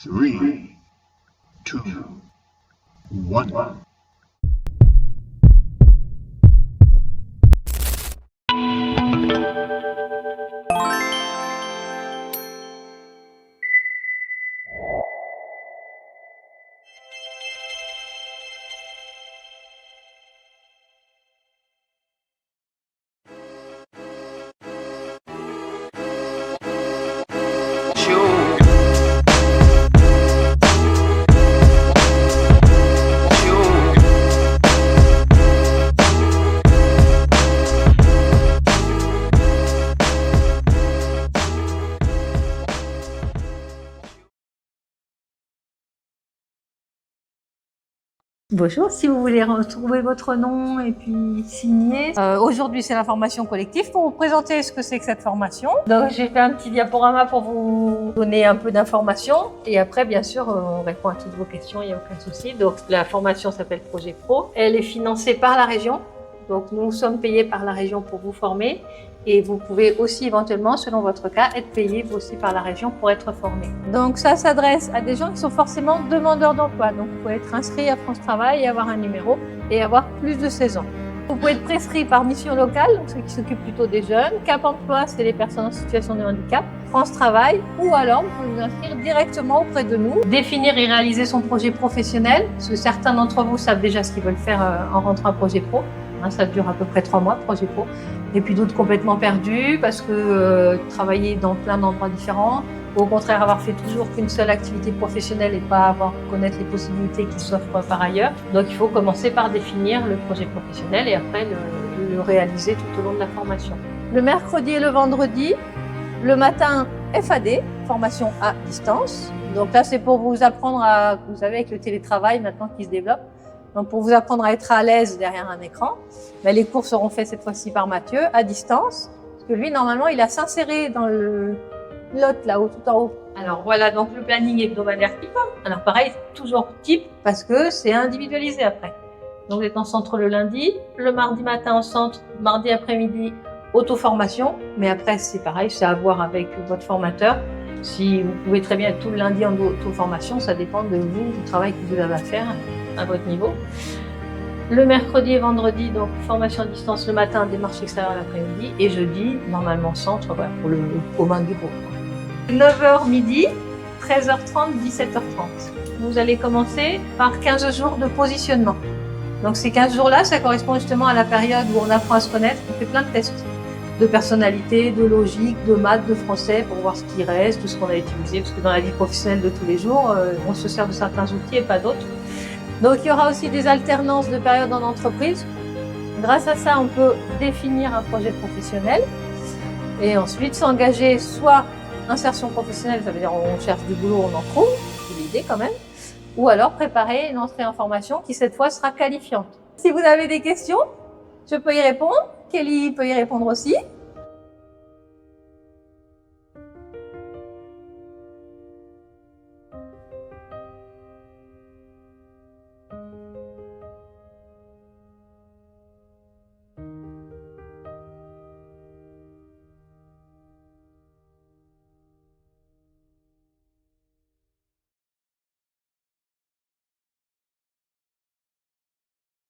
3, 2, 1. Bonjour, si vous voulez retrouver votre nom et puis signer. Aujourd'hui, c'est la formation collective. Pour vous présenter ce que c'est que cette formation. Donc, j'ai fait un petit diaporama pour vous donner un peu d'informations. Et après, bien sûr, on répond à toutes vos questions, il n'y a aucun souci. Donc, la formation s'appelle Projet Pro. Elle est financée par la région. Donc, nous sommes payés par la région pour vous former. Et vous pouvez aussi éventuellement, selon votre cas, être payé vous aussi par la région pour être formé. Donc ça s'adresse à des gens qui sont forcément demandeurs d'emploi. Donc vous pouvez être inscrit à France Travail et avoir un numéro et avoir plus de 16 ans. Vous pouvez être prescrit par mission locale, donc ceux qui s'occupent plutôt des jeunes. Cap Emploi, c'est les personnes en situation de handicap. France Travail, ou alors vous pouvez vous inscrire directement auprès de nous. Définir et réaliser son projet professionnel, parce que certains d'entre vous savent déjà ce qu'ils veulent faire en rentrant à Projet Pro. Ça dure à peu près 3 mois, Projet Pro. Et puis d'autres complètement perdus parce que travailler dans plein d'endroits différents, ou au contraire avoir fait toujours qu'une seule activité professionnelle et pas connaître les possibilités qui s'offrent par ailleurs. Donc il faut commencer par définir le projet professionnel et après le réaliser tout au long de la formation. Le mercredi et le vendredi, le matin FAD, formation à distance. Donc là c'est pour vous apprendre à, vous savez avec le télétravail maintenant qui se développe, donc pour vous apprendre à être à l'aise derrière un écran. Mais les cours seront faits cette fois-ci par Mathieu, à distance. Parce que lui, normalement, il a s'inséré dans le lot là-haut, tout en haut. Alors voilà, donc le planning hebdomadaire type. Alors pareil, toujours type, parce que c'est individualisé après. Donc vous êtes en centre le lundi, le mardi matin en centre, mardi après-midi, auto-formation. Mais après, c'est pareil, c'est à voir avec votre formateur. Si vous pouvez très bien être tout le lundi en auto-formation, ça dépend de vous, du travail que vous avez à faire à votre niveau. Le mercredi et vendredi, donc formation à distance le matin, démarche extérieure l'après-midi, et jeudi, normalement centre, voilà, pour le commun du groupe. 9h midi, 13h30, 17h30. Vous allez commencer par 15 jours de positionnement. Donc ces 15 jours-là, ça correspond justement à la période où on apprend à se connaître, on fait plein de tests de personnalité, de logique, de maths, de français, pour voir ce qui reste, tout ce qu'on a utilisé, parce que dans la vie professionnelle de tous les jours, on se sert de certains outils et pas d'autres. Donc il y aura aussi des alternances de périodes en entreprise. Grâce à ça, on peut définir un projet professionnel et ensuite s'engager soit insertion professionnelle, ça veut dire on cherche du boulot, on en trouve, c'est l'idée quand même, ou alors préparer une entrée en formation qui cette fois sera qualifiante. Si vous avez des questions, je peux y répondre, Kelly peut y répondre aussi.